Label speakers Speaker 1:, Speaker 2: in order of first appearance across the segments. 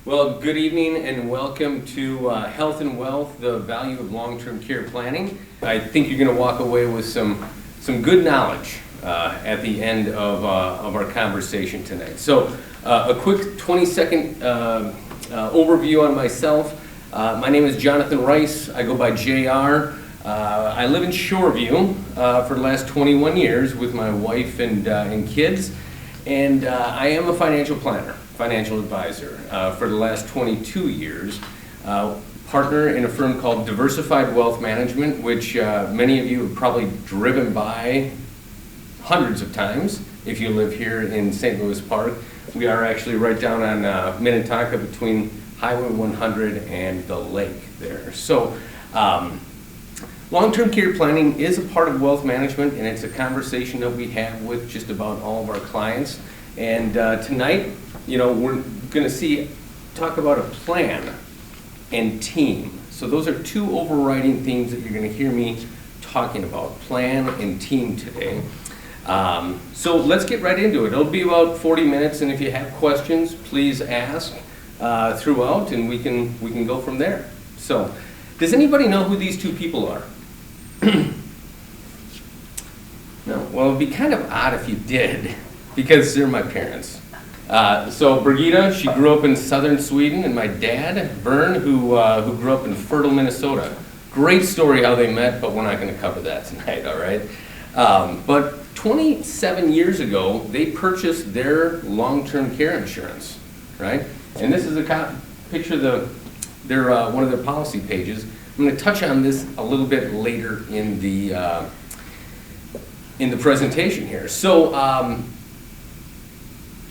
Speaker 1: Well, good evening and welcome to Health and Wealth, the Value of Long-Term Care Planning. I think you're going to walk away with some good knowledge at the end of our conversation tonight. So a quick 20-second overview on myself. My name is Jonathon Rice. I go by JR. I live in Shoreview for the last 21 years with my wife and kids, and I am a financial planner, financial advisor for the last 22 years. Partner in a firm called Diversified Wealth Management, which many of you have probably driven by hundreds of times if you live here in St. Louis Park. We are actually right down on Minnetonka between Highway 100 and the lake there. So long-term care planning is a part of wealth management, and it's a conversation that we have with just about all of our clients. And tonight, we're going to talk about a plan and team. So those are two overriding themes that you're going to hear me talking about, plan and team today. So let's get right into it. It'll be about 40 minutes, and if you have questions, please ask throughout, and we can go from there. So, does anybody know who these two people are? No? Well, it'd be kind of odd if you did, because they're my parents. So Birgitta, she grew up in southern Sweden, and my dad, Vern, who grew up in fertile Minnesota. Great story how they met, but we're not going to cover that tonight, all right? But 27 years ago, they purchased their long-term care insurance, right? And this is a picture of one of their policy pages. I'm going to touch on this a little bit later in the presentation here. So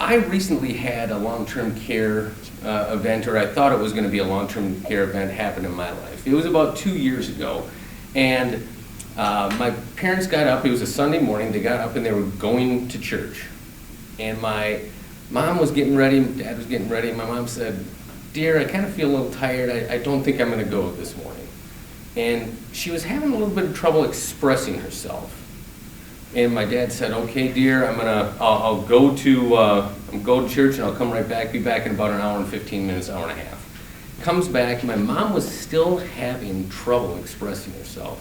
Speaker 1: I recently had a long-term care event, or I thought it was going to be a long-term care event happen in my life. It was about 2 years ago, and my parents got up. It was a Sunday morning. They got up and they were going to church, and my mom was getting ready, dad was getting ready, and my mom said, "Dear, I kind of feel a little tired. I don't think I'm going to go this morning." And she was having a little bit of trouble expressing herself. And my dad said, "Okay, dear, I'll go to church and I'll come right back, be back in about an hour and 15 minutes, hour and a half." Comes back, my mom was still having trouble expressing herself.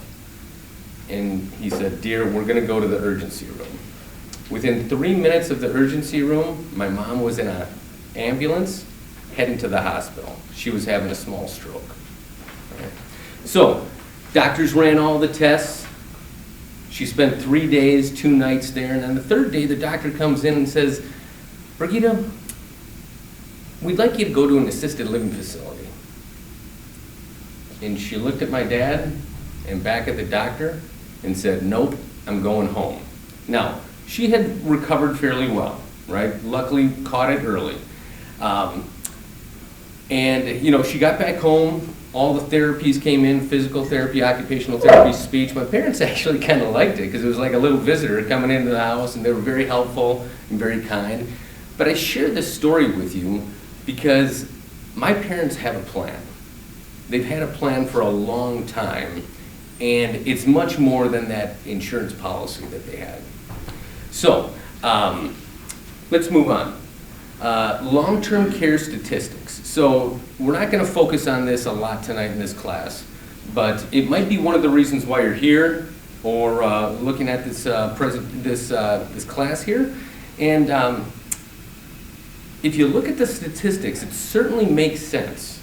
Speaker 1: And he said, "Dear, we're going to go to the urgency room." Within 3 minutes of the urgency room, my mom was in an ambulance heading to the hospital. She was having a small stroke. Okay. So, doctors ran all the tests. She spent 3 days, 2 nights there, and on the third day, the doctor comes in and says, "Birgitta, we'd like you to go to an assisted living facility." And she looked at my dad and back at the doctor and said, "Nope, I'm going home." Now, she had recovered fairly well, right? Luckily, caught it early. And she got back home. All the therapies came in, physical therapy, occupational therapy, speech. My parents actually kind of liked it because it was like a little visitor coming into the house, and they were very helpful and very kind. But I share this story with you because my parents have a plan. They've had a plan for a long time, and it's much more than that insurance policy that they had. So, let's move on. Long-term care statistics. So we're not going to focus on this a lot tonight in this class, but it might be one of the reasons why you're here or looking at this this class here. And if you look at the statistics, it certainly makes sense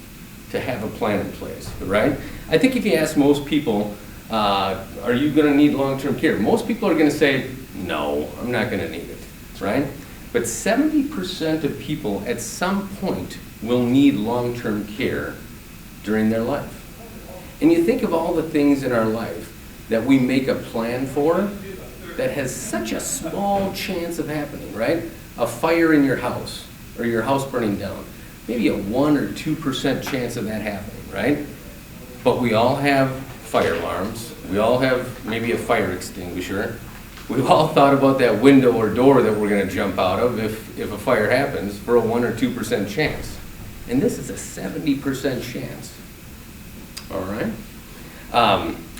Speaker 1: to have a plan in place, right? I think if you ask most people, are you going to need long-term care? Most people are going to say, "No, I'm not going to need it," right? But 70% of people at some point will need long-term care during their life. And you think of all the things in our life that we make a plan for that has such a small chance of happening, right? A fire in your house or your house burning down. Maybe a 1 or 2% chance of that happening, right? But we all have fire alarms. We all have maybe a fire extinguisher. We've all thought about that window or door that we're going to jump out of if a fire happens for a 1 or 2% chance. And this is a 70% chance. All right?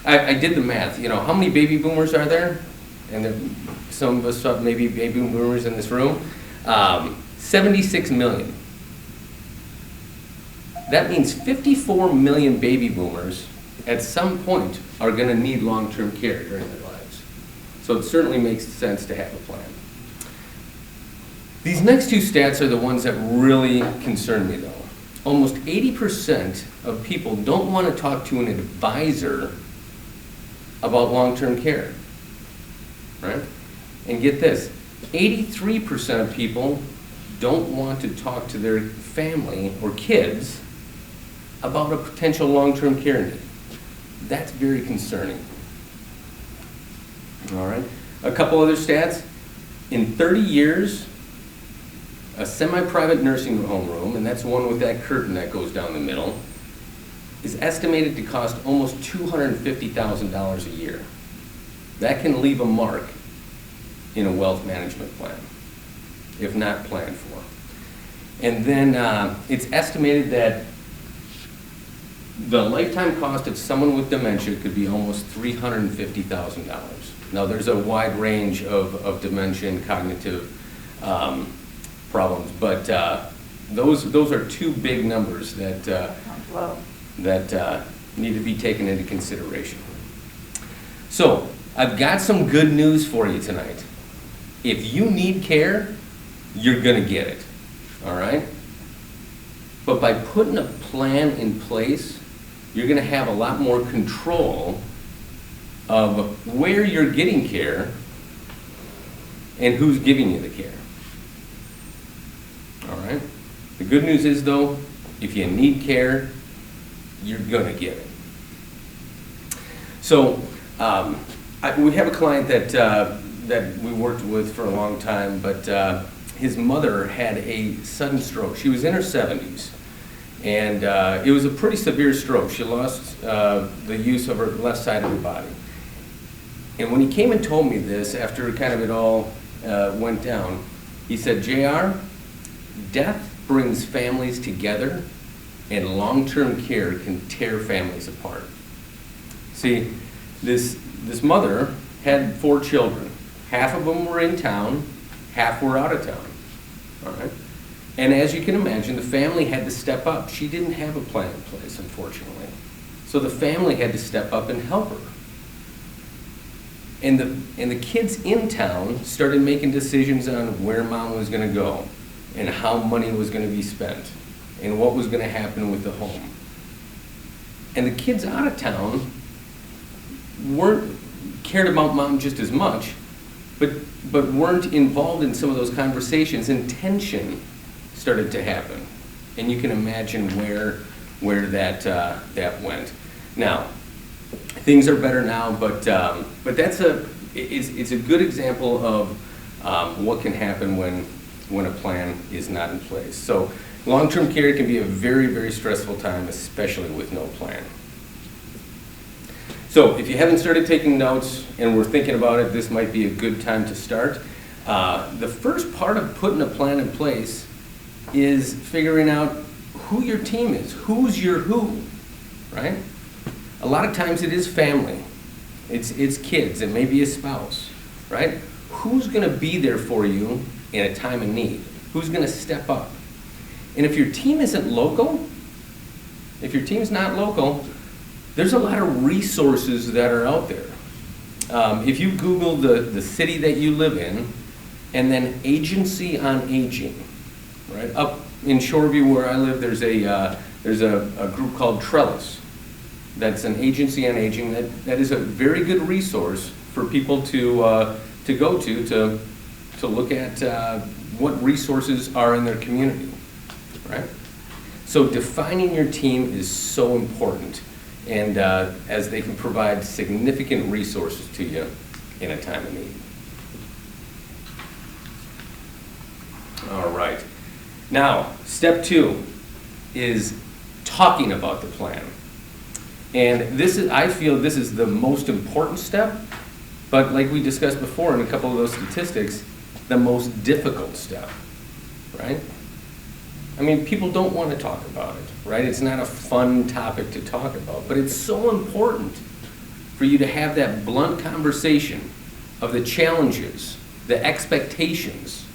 Speaker 1: I did the math. How many baby boomers are there? And some of us thought maybe baby boomers in this room. 76 million. That means 54 million baby boomers at some point are going to need long-term care during their lives. So it certainly makes sense to have a plan. These next two stats are the ones that really concern me though. Almost 80% of people don't want to talk to an advisor about long-term care, right? And get this, 83% of people don't want to talk to their family or kids about a potential long-term care need. That's very concerning. All right, a couple other stats. In 30 years, a semi-private nursing home room, and that's one with that curtain that goes down the middle, is estimated to cost almost $250,000 a year. That can leave a mark in a wealth management plan, if not planned for. And then it's estimated that the lifetime cost of someone with dementia could be almost $350,000. Now there's a wide range of dementia and cognitive problems, but those are two big numbers that need to be taken into consideration. So I've got some good news for you tonight. If you need care, you're gonna get it, all right? But by putting a plan in place, you're gonna have a lot more control of where you're getting care and who's giving you the care. All right? The good news is though, if you need care, you're gonna get it. So we have a client that we worked with for a long time, but his mother had a sudden stroke. She was in her 70s, and it was a pretty severe stroke. She lost the use of her left side of her body. And when he came and told me this, after kind of it all went down, he said, JR, death brings families together, and long-term care can tear families apart. See, this mother had 4 children. Half of them were in town, half were out of town. All right? And as you can imagine, the family had to step up. She didn't have a plan in place, unfortunately. So the family had to step up and help her. And the kids in town started making decisions on where mom was going to go and how money was going to be spent and what was going to happen with the home. And the kids out of town cared about mom just as much, but weren't involved in some of those conversations, and tension started to happen. And you can imagine where that went. Now, things are better now, but it's a good example of what can happen when a plan is not in place. So long-term care can be a very, very stressful time, especially with no plan. So if you haven't started taking notes and we're thinking about it, this might be a good time to start. The first part of putting a plan in place is figuring out who your team is. Who's your who, right? A lot of times it is family. It's kids and maybe a spouse, right? Who's gonna be there for you in a time of need? Who's gonna step up? And if your team isn't local, if your team's not local, there's a lot of resources that are out there. If you Google the city that you live in, and then agency on aging, right? Up in Shoreview where I live, there's a group called Trellis. That's an agency on aging that is a very good resource for people to go to look at what resources are in their community, right? So defining your team is so important, and as they can provide significant resources to you in a time of need. All right. Now, step 2 is talking about the plan. And I feel this is the most important step, but like we discussed before in a couple of those statistics, the most difficult step, right? I mean, people don't want to talk about it, right? It's not a fun topic to talk about, but it's so important for you to have that blunt conversation of the challenges, the expectations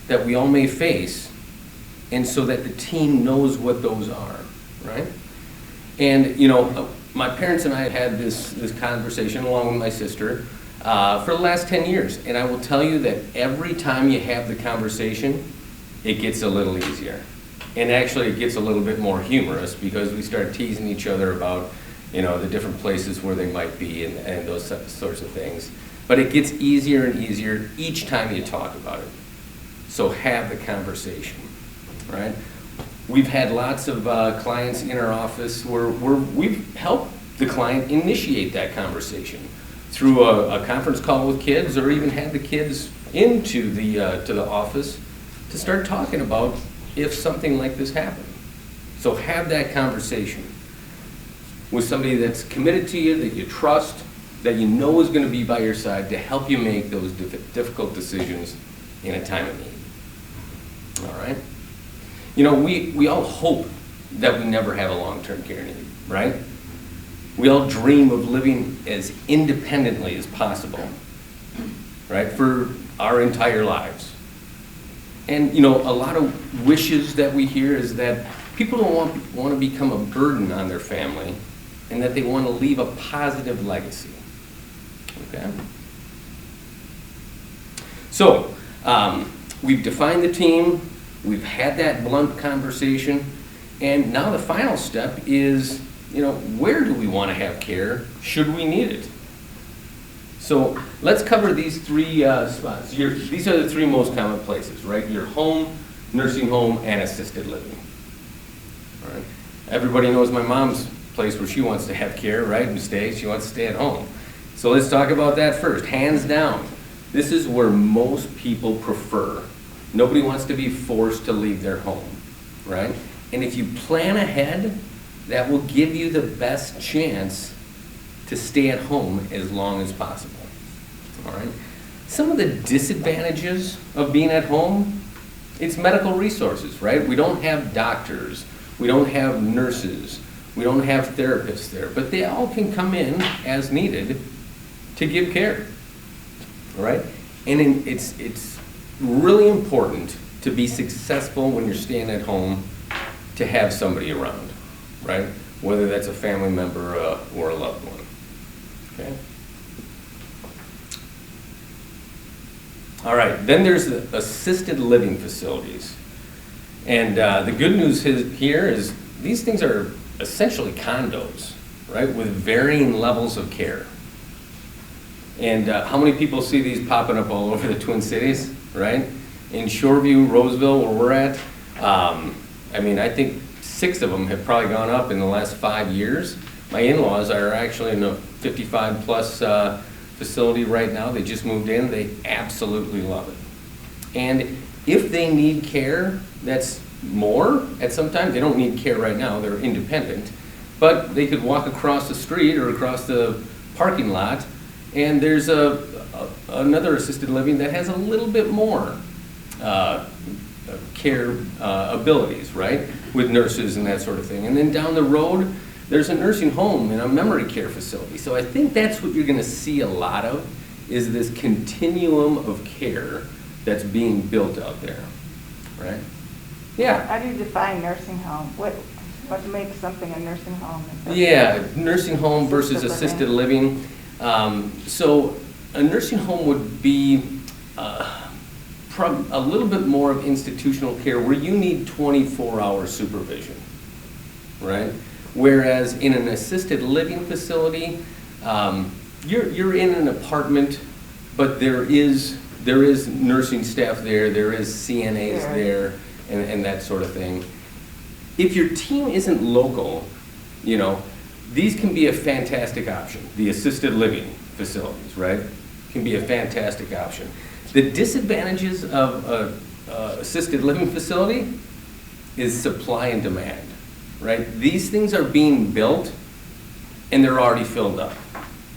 Speaker 1: that we all may face and so that the team knows what those are, right? And, my parents and I have had this conversation along with my sister for the last 10 years. And I will tell you that every time you have the conversation, it gets a little easier. And actually it gets a little bit more humorous because we start teasing each other about, the different places where they might be and those sorts of things. But it gets easier and easier each time you talk about it. So have the conversation, right? We've had lots of clients in our office where we've helped the client initiate that conversation through a conference call with kids, or even had the kids into to the office to start talking about if something like this happened. So have that conversation with somebody that's committed to you, that you trust, that you know is going to be by your side to help you make those difficult decisions in a time of need. All right? We all hope that we never have a long-term care need, right? We all dream of living as independently as possible, right, for our entire lives. And, a lot of wishes that we hear is that people don't want to become a burden on their family, and that they want to leave a positive legacy, okay? So, we've defined the team. We've had that blunt conversation, and now the final step is, where do we want to have care? Should we need it? So let's cover these three spots. These are the three most common places, right? Your home, nursing home, and assisted living. All right. Everybody knows my mom's place where she wants to have care, right, and stay. She wants to stay at home. So let's talk about that first. Hands down, this is where most people prefer. Nobody wants to be forced to leave their home, right? And if you plan ahead, that will give you the best chance to stay at home as long as possible, all right? Some of the disadvantages of being at home, it's medical resources, right? We don't have doctors, we don't have nurses, we don't have therapists there, but they all can come in as needed to give care, all right? And it's really important to be successful when you're staying at home to have somebody around, right? Whether that's a family member or a loved one, okay? All right, then there's the assisted living facilities. And the good news here is these things are essentially condos, right, with varying levels of care. And how many people see these popping up all over the Twin Cities, right? In Shoreview, Roseville, where we're at, I think 6 of them have probably gone up in the last 5 years. My in-laws are actually in a 55-plus facility right now. They just moved in. They absolutely love it. And if they need care, that's more at some time. They don't need care right now. They're independent. But they could walk across the street or across the parking lot, and there's another assisted living that has a little bit more care abilities, right, with nurses and that sort of thing. And then down the road, there's a nursing home and a memory care facility. So I think that's what you're going to see a lot of, is this continuum of care that's being built out there, right? Yeah.
Speaker 2: How do you define nursing home? What makes something a nursing home?
Speaker 1: Yeah, nursing home versus assisted living. So a nursing home would be a little bit more of institutional care where you need 24-hour supervision, right? Whereas in an assisted living facility, you're in an apartment, but there is nursing staff there is CNAs there, and that sort of thing. If your team isn't local, these can be a fantastic option. The assisted living facilities, right, can be a fantastic option. The disadvantages of an assisted living facility is supply and demand, right? These things are being built and they're already filled up.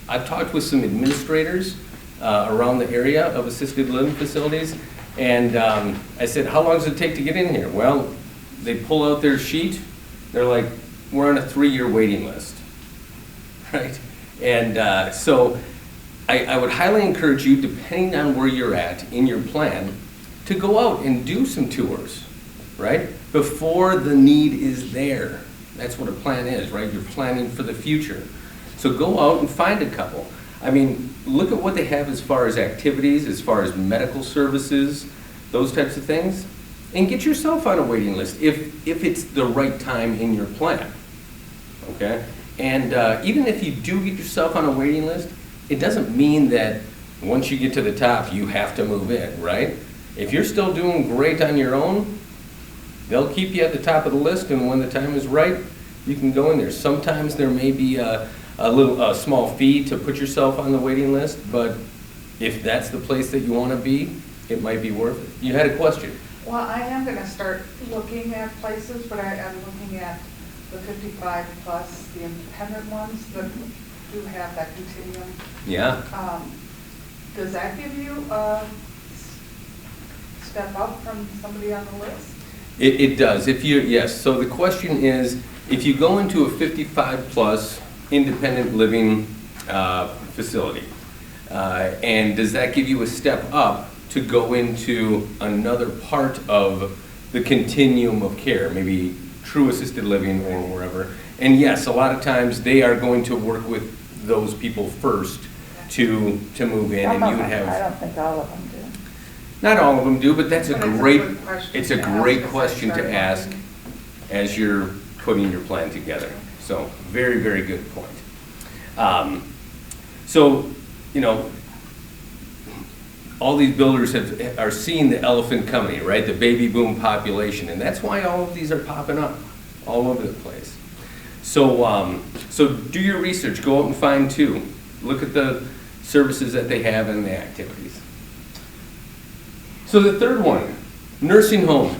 Speaker 1: I've talked with some administrators around the area of assisted living facilities, and I said, how long does it take to get in here? Well, they pull out their sheet, they're like, we're on a 3-year waiting list, right? And so I would highly encourage you, depending on where you're at in your plan, to go out and do some tours, right? before the need is there. That's what a plan is, right? You're planning for the future. So go out and find a couple. I mean, look at what they have as far as activities, as far as medical services, those types of things, and get yourself on a waiting list if it's the right time in your plan, okay? And even if you do get yourself on a waiting list, it doesn't mean that once you get to the top, you have to move in, right? If you're still doing great on your own, they'll keep you at the top of the list, and when the time is right, you can go in there. Sometimes there may be a small fee to put yourself on the waiting list, but if that's the place that you want to be, it might be worth it. You had a question.
Speaker 3: Well, I am going to start looking at places, but I'm looking at the 55 plus, the independent ones that do have that continuum.
Speaker 1: Yeah.
Speaker 3: Does that give you a step up from somebody on the list?
Speaker 1: It does. Yes. So the question is, if you go into a 55 plus independent living facility, and does that give you a step up to go into another part of the continuum of care, maybe true assisted living or wherever? And yes, a lot of times they are going to work with those people first to move in, and you would have.
Speaker 2: I don't think all of them do.
Speaker 1: Not all of them do, but that's
Speaker 3: But
Speaker 1: it's a great question to ask as you're putting your plan together. So very, very good point. So, you know, all these builders are seeing the elephant coming, right? The baby boom population, and that's why all of these are popping up all over the place. So, so do your research. Go out and find two. Look at the services that they have and the activities. So the third one, nursing home.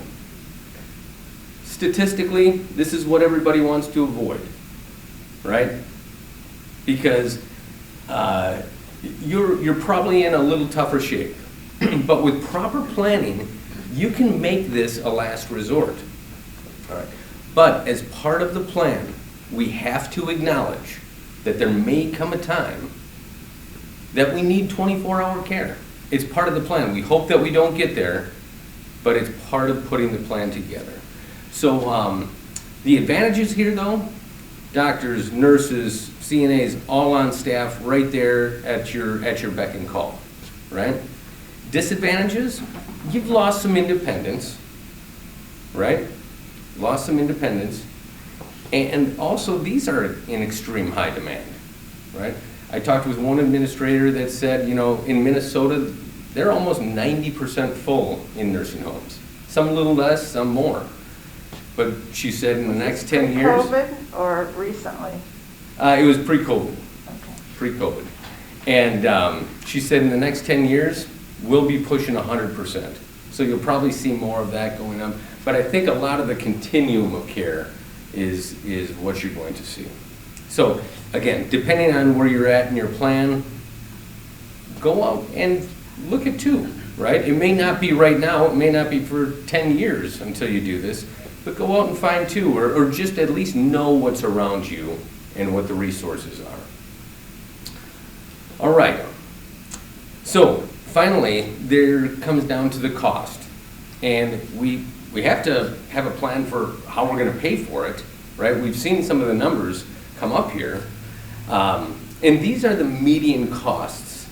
Speaker 1: Statistically, this is what everybody wants to avoid, right? Because you're probably in a little tougher shape. But with proper planning, you can make this a last resort. All right. But as part of the plan, we have to acknowledge that there may come a time that we need 24-hour care. It's part of the plan. We hope that we don't get there, but it's part of putting the plan together. So the advantages here though, doctors, nurses, CNAs, all on staff right there at your beck and call, right? Disadvantages, you've lost some independence, right? Lost some independence. And also these are in extreme high demand, right? I talked with one administrator that said, you know, in Minnesota, they're almost 90% full in nursing homes. Some a little less, some more. But she said in the next 10 years.
Speaker 2: Pre-COVID or recently?
Speaker 1: It was pre-COVID.
Speaker 2: Okay.
Speaker 1: Pre-COVID. And she said in the next 10 years, we'll be pushing 100%. So you'll probably see more of that going on. But I think a lot of the continuum of care is what you're going to see. So again, depending on where you're at in your plan, go out and look at two, right? It may not be right now, it may not be for 10 years until you do this, but go out and find two, or just at least know what's around you and what the resources are. All right, so finally, there comes down to the cost. And we have to have a plan for how we're gonna pay for it, right? We've seen some of the numbers come up here. And these are the median costs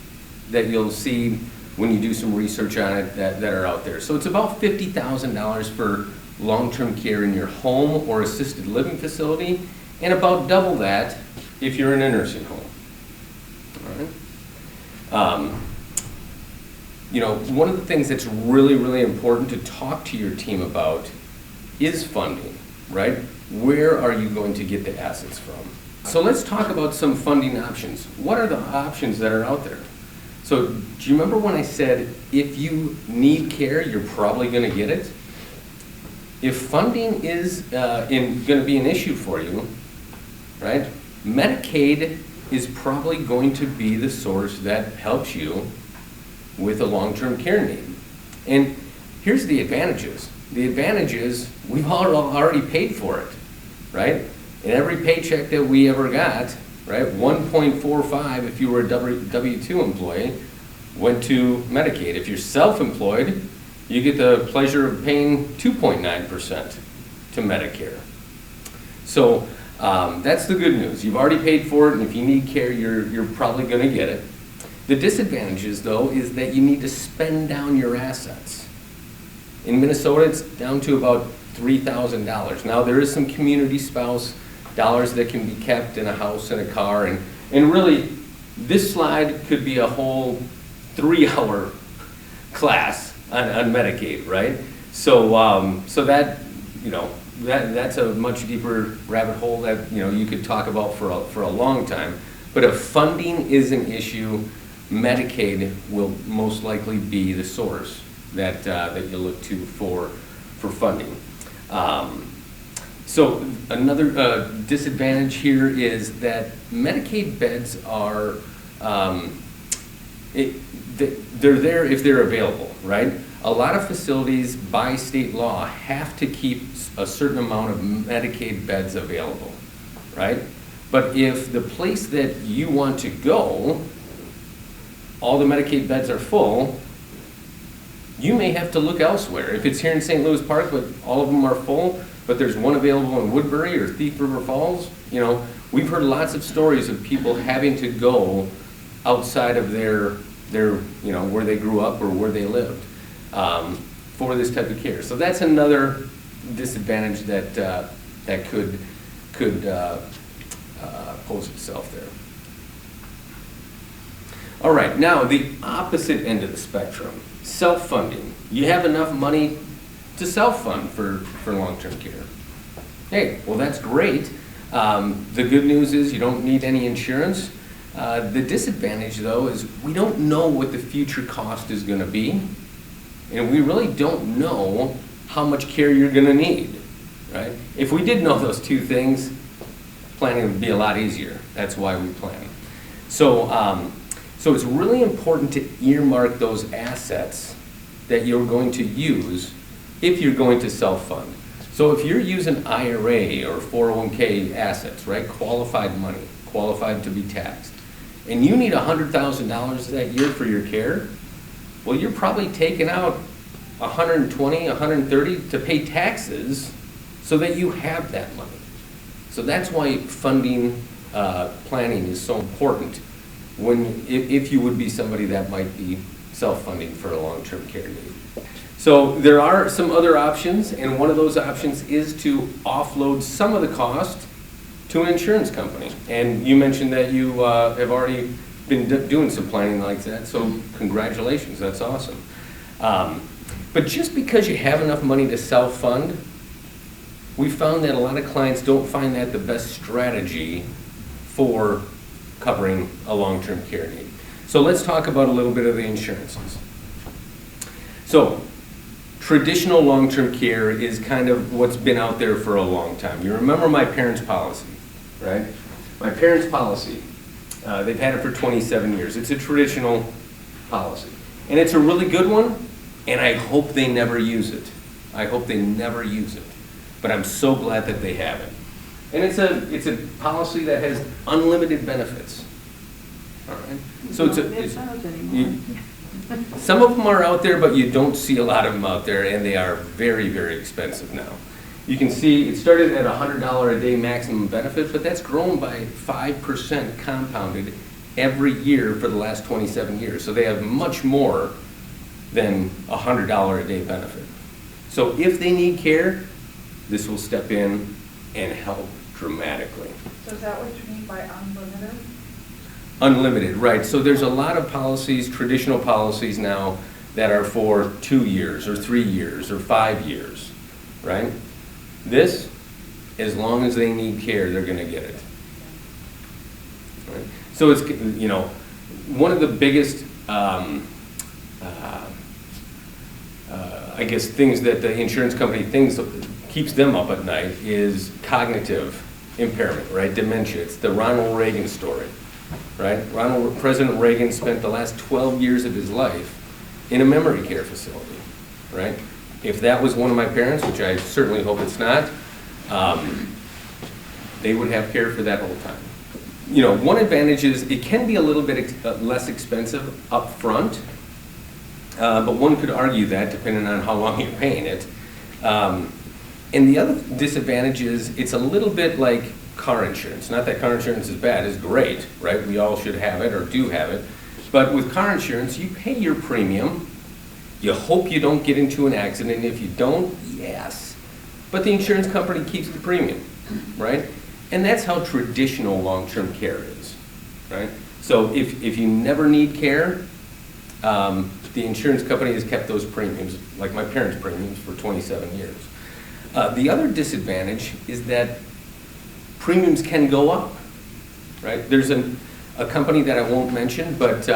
Speaker 1: that you'll see when you do some research on it that are out there. So it's about $50,000 for long-term care in your home or assisted living facility, and about double that if you're in a nursing home. All right. You know, one of the things that's really, really important to talk to your team about is funding, right? Where are you going to get the assets from? So let's talk about some funding options. What are the options that are out there? So do you remember when I said if you need care, you're probably going to get it? If funding is going to be an issue for you, right, Medicaid is probably going to be the source that helps you with a long-term care need. And here's the advantages. The advantage is we've already paid for it, right? And every paycheck that we ever got, right, 1.45 if you were a W-2 employee, went to Medicaid. If you're self-employed, you get the pleasure of paying 2.9%. to Medicare. So that's the good news. You've already paid for it, and if you need care, you're probably going to get it. The disadvantages, though, is that you need to spend down your assets. In Minnesota, it's down to about $3,000. Now, there is some community spouse dollars that can be kept in a house and a car, and really, this slide could be a whole 3-hour class on Medicaid, right? So, so that, you know, that's a much deeper rabbit hole that, you know, you could talk about for a long time. But if funding is an issue, Medicaid will most likely be the source that you look to for funding. So another disadvantage here is that Medicaid beds are, they're there if they're available, right? A lot of facilities by state law have to keep a certain amount of Medicaid beds available, right? But if the place that you want to go, all the Medicaid beds are full, you may have to look elsewhere. If it's here in St. Louis Park, but all of them are full, but there's one available in Woodbury or Thief River Falls, you know, we've heard lots of stories of people having to go outside of their you know, where they grew up or where they lived for this type of care. So that's another disadvantage that could pose itself there. All right, now the opposite end of the spectrum, self-funding. You have enough money to self-fund for long-term care. Hey, well, that's great. The good news is you don't need any insurance. The disadvantage, though, is we don't know what the future cost is going to be, and we really don't know how much care you're going to need, right? If we did know those two things, planning would be a lot easier. That's why we plan. So, so it's really important to earmark those assets that you're going to use if you're going to self-fund. So if you're using IRA or 401k assets, right, qualified money, qualified to be taxed, and you need $100,000 that year for your care, well, you're probably taking out $120,000, $130,000 to pay taxes so that you have that money. So that's why funding planning is so important if you would be somebody that might be self-funding for a long-term care need. So there are some other options, and one of those options is to offload some of the cost to an insurance company. And you mentioned that you have already been doing some planning like that, so congratulations, that's awesome. But just because you have enough money to self-fund, we found that a lot of clients don't find that the best strategy for covering a long-term care need. So let's talk about a little bit of the insurances. So traditional long-term care is kind of what's been out there for a long time. You remember my parents' policy, right? My parents' policy, they've had it for 27 years. It's a traditional policy. And it's a really good one, and I hope they never use it. I hope they never use it. But I'm so glad that they have it. And it's a policy that has unlimited benefits. All right? So some of them are out there, but you don't see a lot of them out there, and they are very, very expensive now. You can see it started at $100 a day maximum benefit, but that's grown by 5% compounded every year for the last 27 years. So they have much more than $100 a day benefit. So if they need care, this will step in and help dramatically.
Speaker 3: So is that what you mean by unlimited?
Speaker 1: Unlimited, right. So there's a lot of policies, traditional policies now, that are for 2 years or 3 years or 5 years, right? This, as long as they need care, they're going to get it. Right? So it's, you know, one of the biggest, I guess, things that the insurance company keeps them up at night is cognitive impairment, right? Dementia. It's the Ronald Reagan story, right? President Reagan spent the last 12 years of his life in a memory care facility, right? If that was one of my parents, which I certainly hope it's not, they would have care for that whole time. You know, one advantage is it can be a little bit less expensive up front, but one could argue that depending on how long you're paying it. And the other disadvantage is it's a little bit like car insurance. Not that car insurance is bad, it's great, right? We all should have it or do have it. But with car insurance, you pay your premium. You hope you don't get into an accident. If you don't, yes. But the insurance company keeps the premium, right? And that's how traditional long-term care is, right? So if you never need care, the insurance company has kept those premiums, like my parents' premiums, for 27 years. The other disadvantage is that premiums can go up, right? There's a company that I won't mention, but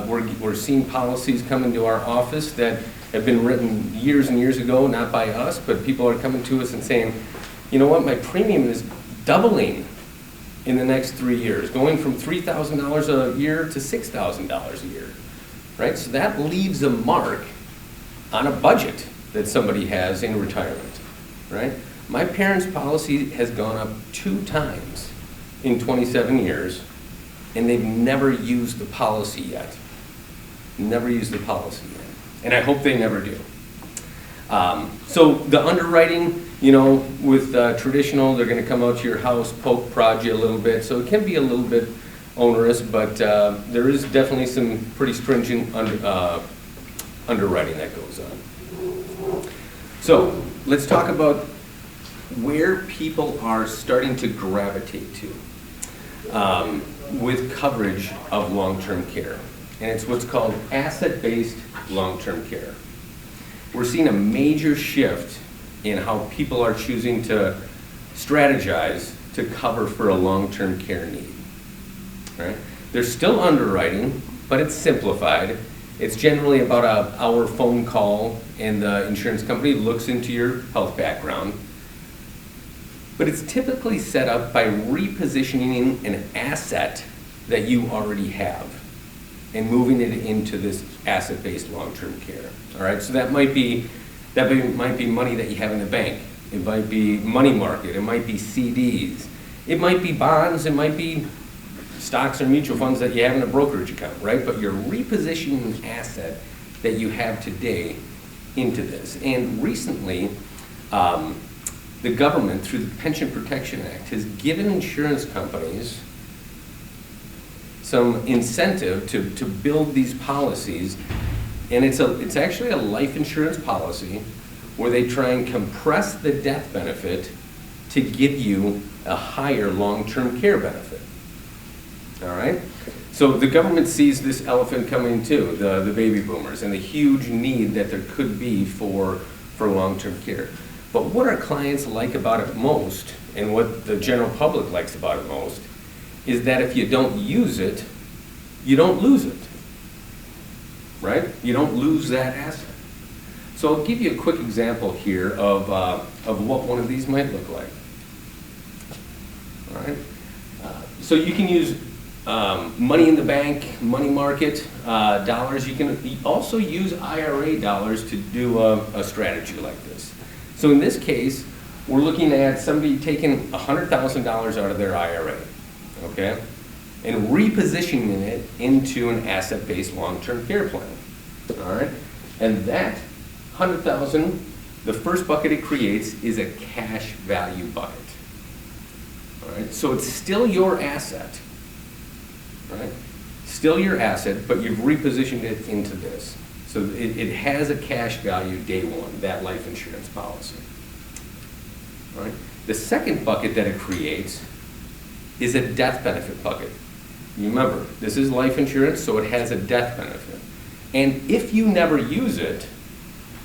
Speaker 1: we're seeing policies come into our office that have been written years and years ago, not by us, but people are coming to us and saying, you know what, my premium is doubling in the next 3 years, going from $3,000 a year to $6,000 a year, right? So that leaves a mark on a budget that somebody has in retirement, right? My parents' policy has gone up 2 times in 27 years, and they've never used the policy yet. Never used the policy yet. And I hope they never do. So the underwriting, you know, with traditional, they're going to come out to your house, poke, prod you a little bit. So it can be a little bit onerous, but there is definitely some pretty stringent underwriting that goes on. So let's talk about where people are starting to gravitate to with coverage of long-term care. And it's what's called asset-based long-term care. We're seeing a major shift in how people are choosing to strategize to cover for a long-term care need, right? There's still underwriting, but it's simplified. It's generally about an hour phone call, and the insurance company looks into your health background. But it's typically set up by repositioning an asset that you already have and moving it into this asset-based long-term care. All right, so that might be money that you have in the bank. It might be money market. It might be CDs. It might be bonds. It might be stocks or mutual funds that you have in a brokerage account, right? But you're repositioning an asset that you have today into this. And recently, the government, through the Pension Protection Act, has given insurance companies some incentive to build these policies, and it's actually a life insurance policy where they try and compress the death benefit to give you a higher long-term care benefit. All right? So the government sees this elephant coming too, the baby boomers, and the huge need that there could be for long-term care. But what our clients like about it most, and what the general public likes about it most, is that if you don't use it, you don't lose it, right? You don't lose that asset. So I'll give you a quick example here of what one of these might look like. All right? So you can use money in the bank, money market dollars. You can also use IRA dollars to do a strategy like this. So in this case, we're looking at somebody taking $100,000 out of their IRA, okay, and repositioning it into an asset-based long-term care plan, all right? And that $100,000, the first bucket it creates is a cash value bucket, all right? So it's still your asset, right? Still your asset, but you've repositioned it into this. So it has a cash value day one, that life insurance policy. All right? The second bucket that it creates is a death benefit bucket. You remember, this is life insurance, so it has a death benefit. And if you never use it,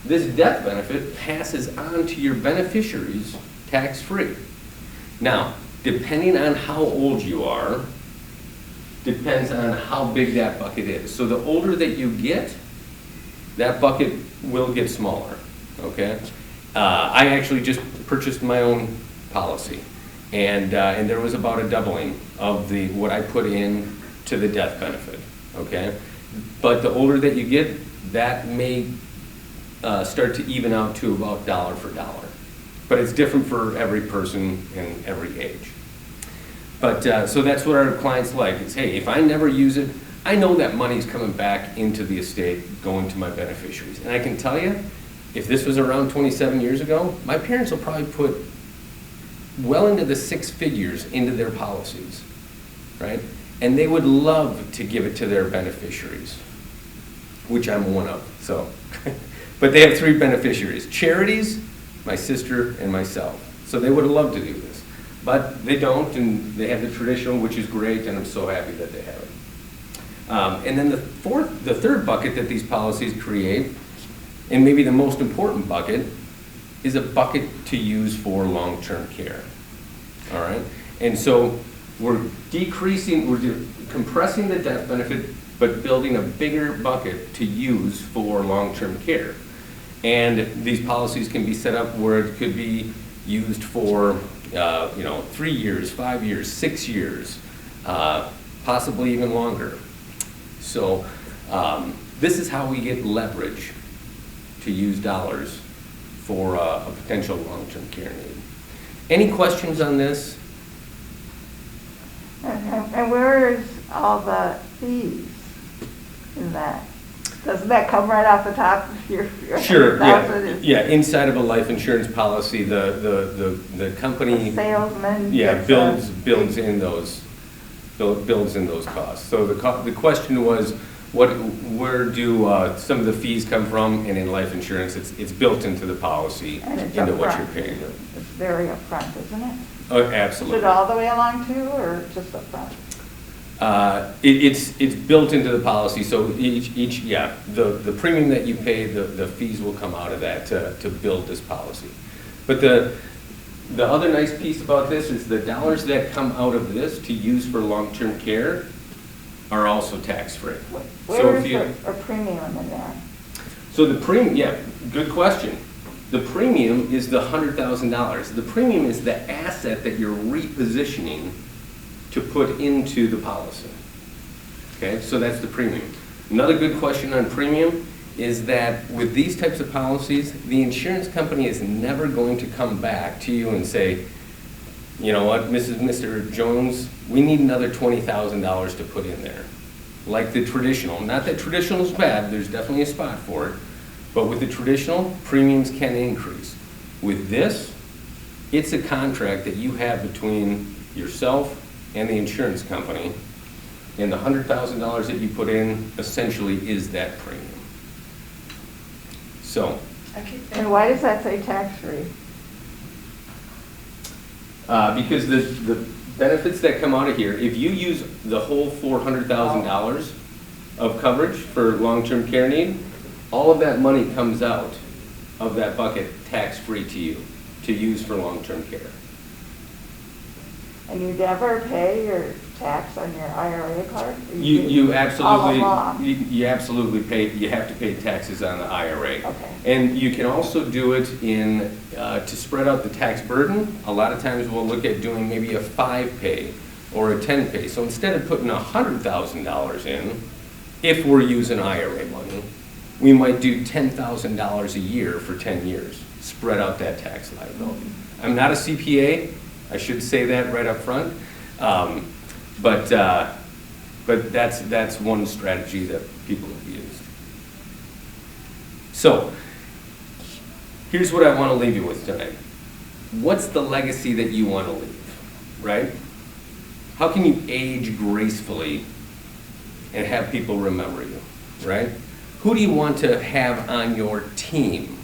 Speaker 1: this death benefit passes on to your beneficiaries tax-free. Now, depending on how old you are, depends on how big that bucket is. So the older that you get, that bucket will get smaller, okay? I actually just purchased my own policy, and there was about a doubling of what I put in to the death benefit, okay? But the older that you get, that may start to even out to about dollar for dollar. But it's different for every person and every age. But so that's what our clients like, is hey, if I never use it, I know that money's coming back into the estate, going to my beneficiaries. And I can tell you, if this was around 27 years ago, my parents will probably put well into the six figures into their policies, right? And they would love to give it to their beneficiaries, which I'm one of, so. But they have three beneficiaries: charities, my sister, and myself. So they would have loved to do this, but they don't, and they have the traditional, which is great, and I'm so happy that they have it. And then the third bucket that these policies create, and maybe the most important bucket, is a bucket to use for long-term care. All right? And so we're compressing the death benefit, but building a bigger bucket to use for long-term care. And these policies can be set up where it could be used for 3 years, 5 years, 6 years, possibly even longer. So this is how we get leverage to use dollars for a potential long-term care need. Any questions on this?
Speaker 2: And where is all the fees in that? Doesn't that come right off the top of your
Speaker 1: Sure,
Speaker 2: $100,000?
Speaker 1: yeah. Inside of a life insurance policy, the company
Speaker 2: The salesman
Speaker 1: builds in those costs. So the question was, where do some of the fees come from? And in life insurance, it's built into the policy,
Speaker 2: And it's
Speaker 1: into what
Speaker 2: upfront.
Speaker 1: you're paying.
Speaker 2: It's very upfront, isn't it?
Speaker 1: Oh,
Speaker 2: Is
Speaker 1: absolutely.
Speaker 2: it all the way along too, or just upfront?
Speaker 1: It's built into the policy, so the premium that you pay, the fees will come out of that to build this policy. But the other nice piece about this is the dollars that come out of this to use for long-term care are also tax-free.
Speaker 2: Where is a premium in there?
Speaker 1: So the premium, good question. The premium is the $100,000. The premium is the asset that you're repositioning to put into the policy. Okay, so that's the premium. Another good question on premium is that with these types of policies, the insurance company is never going to come back to you and say, you know what, Mr. Jones, we need another $20,000 to put in there. Like the traditional. Not that traditional is bad, there's definitely a spot for it. But with the traditional, premiums can increase. With this, it's a contract that you have between yourself and the insurance company, and the $100,000 that you put in essentially is that premium. So.
Speaker 2: And why does that say tax-free?
Speaker 1: Because the benefits that come out of here, if you use the whole $400,000 of coverage for long-term care need, all of that money comes out of that bucket tax-free to you to use for long-term care.
Speaker 2: And you never pay your tax on your IRA part?
Speaker 1: You absolutely,
Speaker 2: all along?
Speaker 1: you absolutely pay, you have to pay taxes on the IRA.
Speaker 2: Okay.
Speaker 1: And you can also do it in, to spread out the tax burden. A lot of times we'll look at doing maybe a 5-pay or a 10-pay. So instead of putting $100,000 in, if we're using IRA money, we might do $10,000 a year for 10 years, spread out that tax liability. I'm not a CPA, I should say that right up front, but that's one strategy that people have used. So, here's what I want to leave you with tonight. What's the legacy that you want to leave, right? How can you age gracefully and have people remember you, right? Who do you want to have on your team,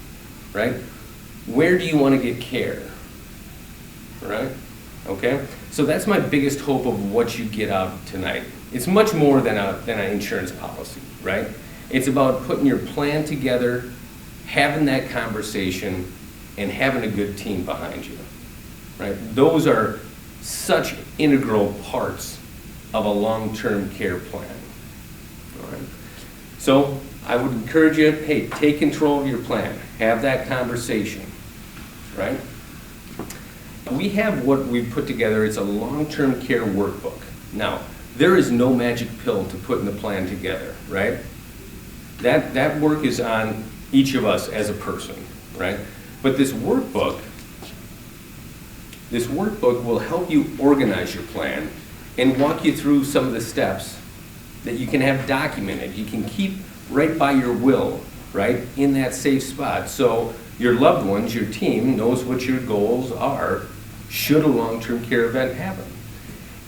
Speaker 1: right? Where do you want to get care, right? Okay? So that's my biggest hope of what you get out tonight. It's much more than an insurance policy, right? It's about putting your plan together, having that conversation, and having a good team behind you, right? Those are such integral parts of a long-term care plan, all right? So I would encourage you, hey, take control of your plan. Have that conversation, right? We have what we've put together. It's a long-term care workbook. Now, there is no magic pill to put in the plan together, right? That work is on each of us as a person, right? But this workbook will help you organize your plan and walk you through some of the steps that you can have documented. You can keep right by your will right, in that safe spot. So your loved ones, your team knows what your goals are should a long-term care event happen.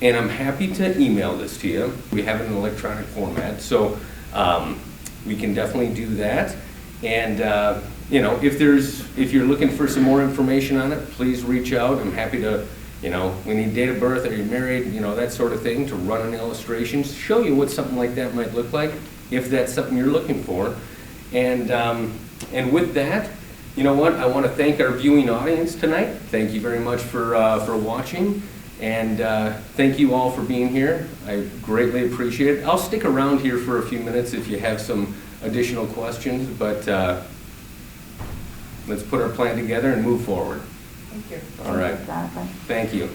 Speaker 1: And I'm happy to email this to you. We have it in electronic format, so we can definitely do that. And you know, if you're looking for some more information on it, please reach out. I'm happy to, you know, we need date of birth, are you married, you know, that sort of thing, to run an illustration, show you what something like that might look like, if that's something you're looking for. And with that, you know what, I want to thank our viewing audience tonight. Thank you very much for watching. And thank you all for being here. I greatly appreciate it. I'll stick around here for a few minutes if you have some additional questions, but let's put our plan together and move forward.
Speaker 3: Thank you.
Speaker 1: All right.
Speaker 2: Jonathan.
Speaker 1: Thank you.